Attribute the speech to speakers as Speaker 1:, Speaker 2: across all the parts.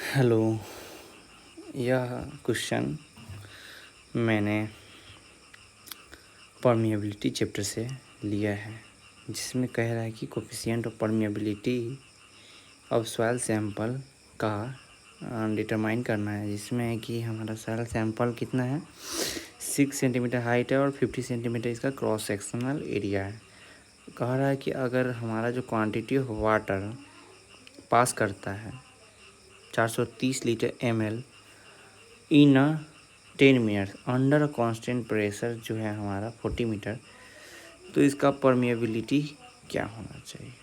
Speaker 1: Hello. यह question मैंने permeability chapter से लिया है, जिसमें कह रहा है कि coefficient of permeability of soil sample का डिटरमाइन करना है, जिसमें कि हमारा सॉइल सैंपल कितना है 6 सेंटीमीटर हाइट है और 50 सेंटीमीटर इसका क्रॉस सेक्शनल एरिया है। कह रहा है कि अगर हमारा जो क्वांटिटी ऑफ वाटर पास करता है 430 litre ml in 10 minute under constant pressure जो है हमारा 40 मीटर, तो इसका परमिएबिलिटी क्या होना चाहिए।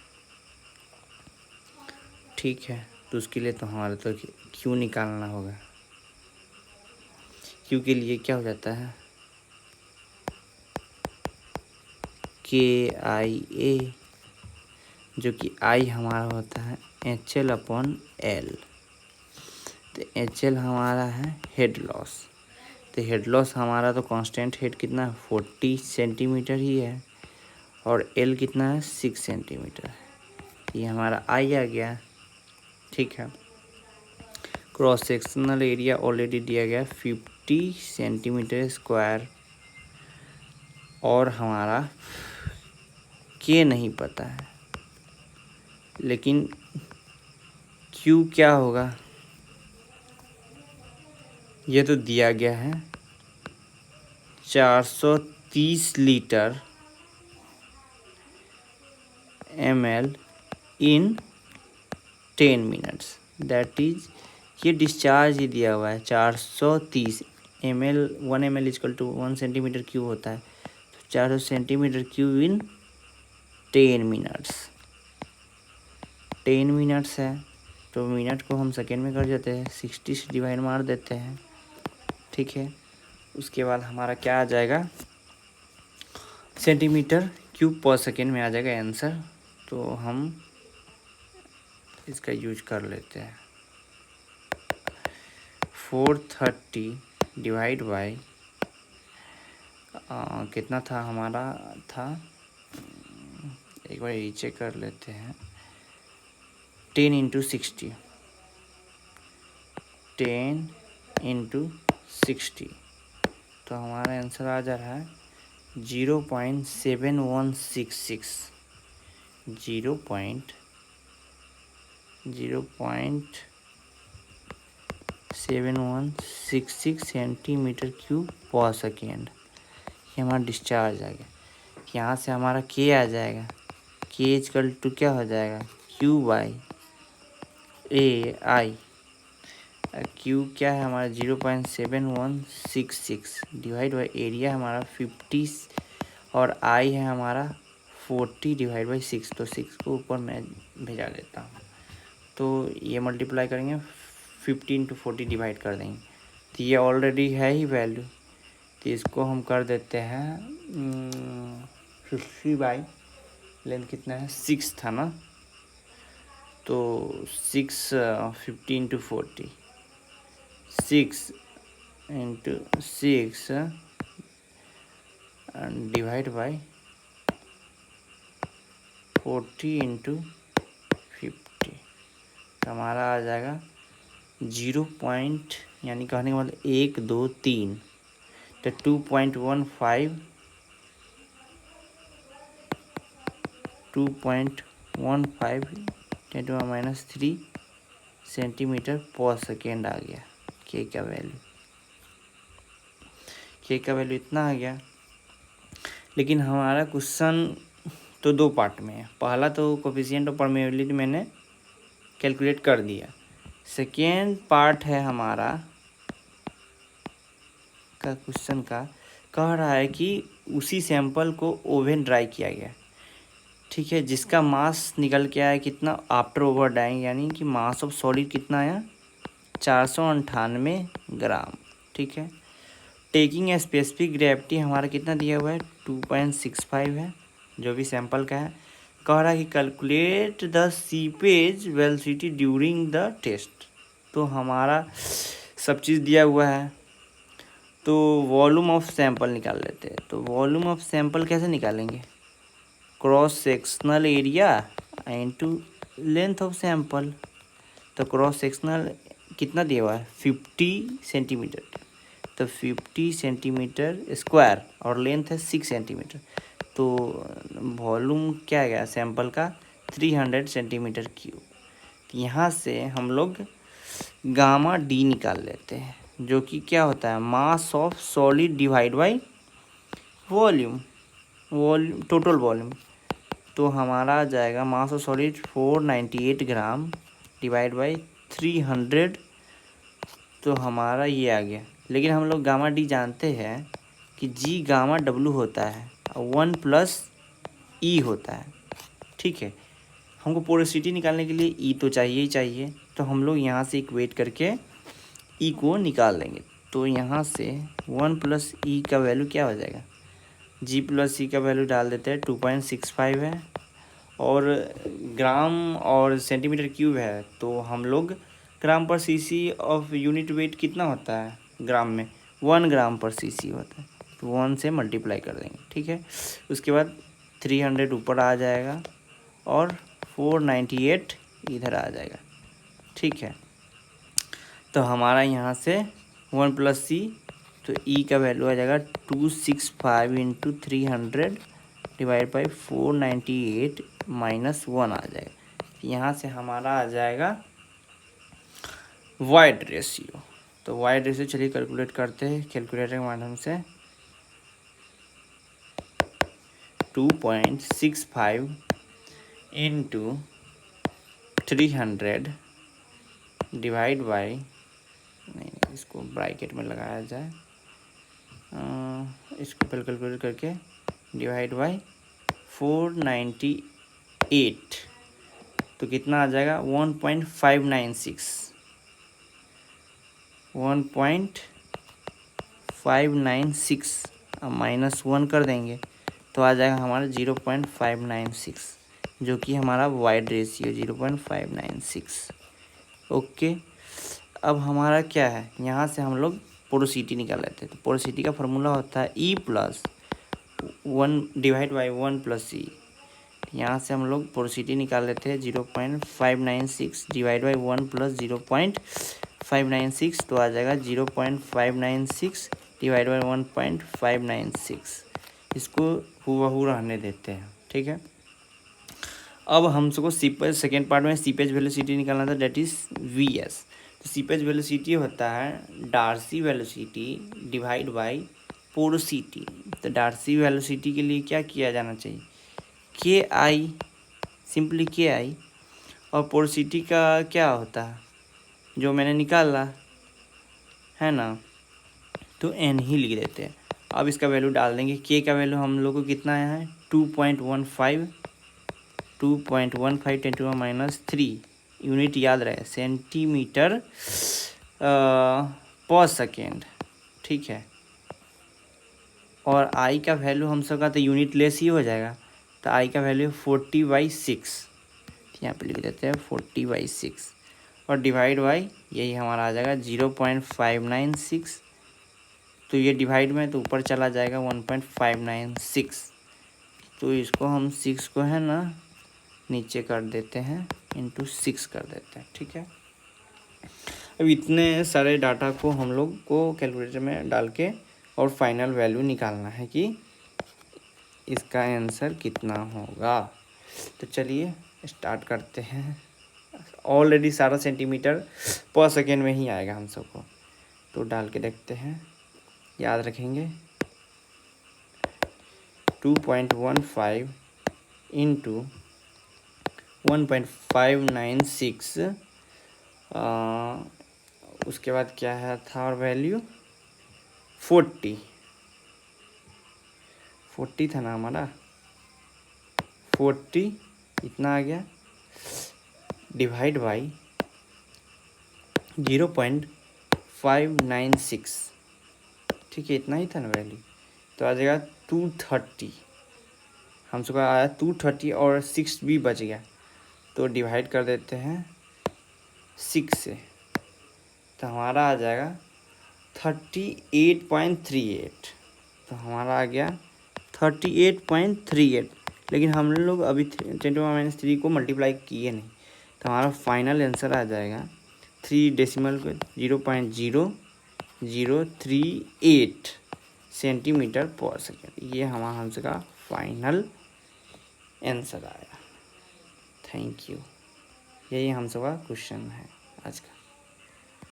Speaker 1: ठीक है, तो उसके लिए तो हमारा तो क्यू निकालना होगा। क्यू के लिए क्या हो जाता है KIA, जो कि I हमारा होता है HL/L। तो HL हमारा है हेड लॉस। तो हेड लॉस हमारा तो कांस्टेंट हेड कितना है 40 सेंटीमीटर ही है, और L कितना है 6 सेंटीमीटर है। ये हमारा I आ गया। ठीक है, क्रॉस सेक्शनल एरिया ऑलरेडी दिया गया 50 सेंटीमीटर स्क्वायर, और हमारा K नहीं पता है, लेकिन Q क्या होगा ये तो दिया गया है 430 litre ml in 10 minutes. That is ये डिस्चार्ज ही दिया हुआ है 430 ml। 1 ml is equal to 1 centimetre cube होता है, तो 400 centimetre cube in 10 minutes. 10 minutes है तो मिनट को हम सेकेंड में कर देते हैं, 60 से डिवाइड मार देते हैं। ठीक है, उसके बाद हमारा क्या आ जाएगा सेंटीमीटर क्यूब पर सेकेंड में आ जाएगा आंसर। तो हम इसका यूज कर लेते हैं 430 डिवाइड बाई कितना था हमारा था, एक बार रीचेक कर लेते हैं 10 इंटू 60, 10 इंटू 60, तो हमारा आंसर आ जा रहा है 0.7166 0.7166 सेंटीमीटर क्यूब पर सेकेंड। ये हमारा डिस्चार्ज आ गया। यहाँ से हमारा के आ जाएगा, के इक्वल टू क्या हो जाएगा Q by A I. Q क्या है हमारा 0.7166 डिवाइड बाई एरिया हमारा 50 और आई है हमारा 40 डिवाइड बाई 6, तो 6 को ऊपर मैं भेजा देता हूँ। तो ये मल्टीप्लाई करेंगे 15 to 40 डिवाइड कर देंगे, तो ये ऑलरेडी है ही वैल्यू, तो इसको हम कर देते हैं 50 बाई लेंथ कितना है 6 था ना, तो 6 50 into 40, 6 into 6 divide by 40 into 50, तो हमारा आ जाएगा 0 पॉइंट, यानी कहने का मतलब 1 2 3, तो 2.15 -3 सेंटीमीटर पर सेकेंड आ गया। के का वैल्यू इतना आ गया। लेकिन हमारा क्वेश्चन तो दो पार्ट में है। पहला तो कोफिशिएंट ऑफ परमेबिलिटी मैंने कैलकुलेट कर दिया, सेकेंड पार्ट है हमारा का क्वेश्चन का, कह रहा है कि उसी सैंपल को ओवन ड्राई किया गया, ठीक है, जिसका मास निकल के आया कितना आफ्टर ओवर डाइंग, यानी कि मास ऑफ सॉलिड कितना आया 498 ग्राम। ठीक है, टेकिंग स्पेसिफिक ग्रेविटी हमारा कितना दिया हुआ है 2.65 है, जो भी सैंपल का है। कह रहा है कि calculate the seepage velocity during the test, तो हमारा सब चीज़ दिया हुआ है। तो वॉल्यूम ऑफ सैंपल निकाल लेते हैं। तो वॉल्यूम ऑफ सैंपल कैसे निकालेंगे, cross sectional area into length of sample. तो क्रॉस सेक्शनल कितना दिया हुआ है 50 सेंटीमीटर, तो 50 सेंटीमीटर स्क्वायर और लेंथ है 6 सेंटीमीटर, तो वॉल्यूम क्या आ गया सैंपल का 300 सेंटीमीटर क्यूब। यहाँ से हम लोग गामा डी निकाल लेते हैं, जो कि क्या होता है mass of solid divide by volume, total volume. तो हमारा आ जाएगा mass of solid 498 gram divide by 300, तो हमारा ये आ गया। लेकिन हम लोग गामा डी जानते हैं कि जी गामा डब्लू होता है, 1 प्लस ई होता है, ठीक है। हमको पोरोसिटी निकालने के लिए ई तो चाहिए ही चाहिए, तो हम लोग यहाँ से इक्वेट करके ई को निकाल लेंगे। तो यहाँ से 1 प्लस ई का वैल्यू क्या हो जाएगा, जी प्लस सी का वैल्यू डाल देते हैं 2.65 है, और ग्राम और सेंटीमीटर क्यूब है, तो हम लोग ग्राम पर सीसी ऑफ यूनिट वेट कितना होता है ग्राम में, 1 ग्राम पर सीसी होता है, तो 1 से मल्टीप्लाई कर देंगे, ठीक है। उसके बाद 300 ऊपर आ जाएगा और 498 इधर आ जाएगा, ठीक है। तो हमारा यहाँ से 1 प्लस सी, तो ई का वैल्यू आ जाएगा 265 इंटू 300 डिवाइड बाई 498 माइनस 1 आ जाएगा। यहाँ से हमारा आ जाएगा वाइड रेशियो। तो वाइड रेशियो चलिए कैलकुलेट करते हैं कैलकुलेटर के माध्यम से। 2.65 इंटू 300 डिवाइड बाई, नहीं इसको ब्रैकेट में लगाया जाए, इसको पहले कैलकुलेट करके डिवाइड बाई 498, तो कितना आ जाएगा 1.596, 1.596 अब माइनस 1 कर देंगे तो आ जाएगा हमारा 0.596, जो कि हमारा वाइड रेशियो 0.596। ओके, अब हमारा क्या है, यहाँ से हम लोग पोरोसिटी निकाल लेते हैं। तो पोरोसिटी का फार्मूला होता है e plus 1 divide by 1 plus e. यहाँ से हम लोग पोरोसिटी निकाल लेते हैं 0.596 डिवाइड बाई 1 प्लस 0.596, तो आ जाएगा 0.596 डिवाइड बाई 1.596। इसको हुबहू रहने देते हैं, ठीक है। अब हम सबको सीपेज सेकेंड पार्ट में सीपेज वेलोसिटी निकालना था, डेट इज़ वी एस। तो सीपेज वेलोसिटी होता है Darcy velocity divide by porosity. तो डार्सी वेलोसिटी के लिए क्या किया जाना चाहिए, के आई, सिंपली के आई, और पोरोसिटी का क्या होता है जो मैंने निकाला है ना, तो एन ही लिख देते हैं। अब इसका वैल्यू डाल देंगे, के का वैल्यू हम लोग को कितना आया है 2.15 10 to माइनस 3, यूनिट याद रहे सेंटीमीटर पर सेकेंड, ठीक है। और आई का वैल्यू हम सबका तो यूनिट लेस ही हो जाएगा, तो आई का वैल्यू 40/6, यहाँ पे लिख देते हैं 40/6, और डिवाइड बाई यही हमारा आ जाएगा 0.596, तो ये डिवाइड में तो ऊपर चला जाएगा 1.596, तो इसको हम 6 को है ना नीचे कर देते हैं, इंटू 6 कर देते हैं, ठीक है। अब इतने सारे डाटा को हम लोग को कैलकुलेटर में डाल के और फाइनल वैल्यू निकालना है कि इसका आंसर कितना होगा। तो चलिए स्टार्ट करते हैं। ऑलरेडी सारा सेंटीमीटर पर सेकेंड में ही आएगा हम सबको, तो डाल के देखते हैं, याद रखेंगे 2.15 इंटू 1.596, उसके बाद क्या है था और वैल्यू 40 था ना हमारा, 40 इतना आ गया, डिवाइड बाई 0.596, ठीक है, इतना ही था ना वैल्यू, तो आ जाएगा 230, हम सबका आया 230 और 6 भी बच गया, तो डिवाइड कर देते हैं 6 से, तो हमारा आ जाएगा 38.38, तो हमारा आ गया 38.38, लेकिन हम लोग अभी 10⁻³ को मल्टीप्लाई किए नहीं, तो हमारा फाइनल आंसर आ जाएगा 0.000038 सेंटीमीटर पर सेकेंड। ये हमारा आंसर का फाइनल आंसर आया। Thank you. यही हम सबका क्वेश्चन है आज का।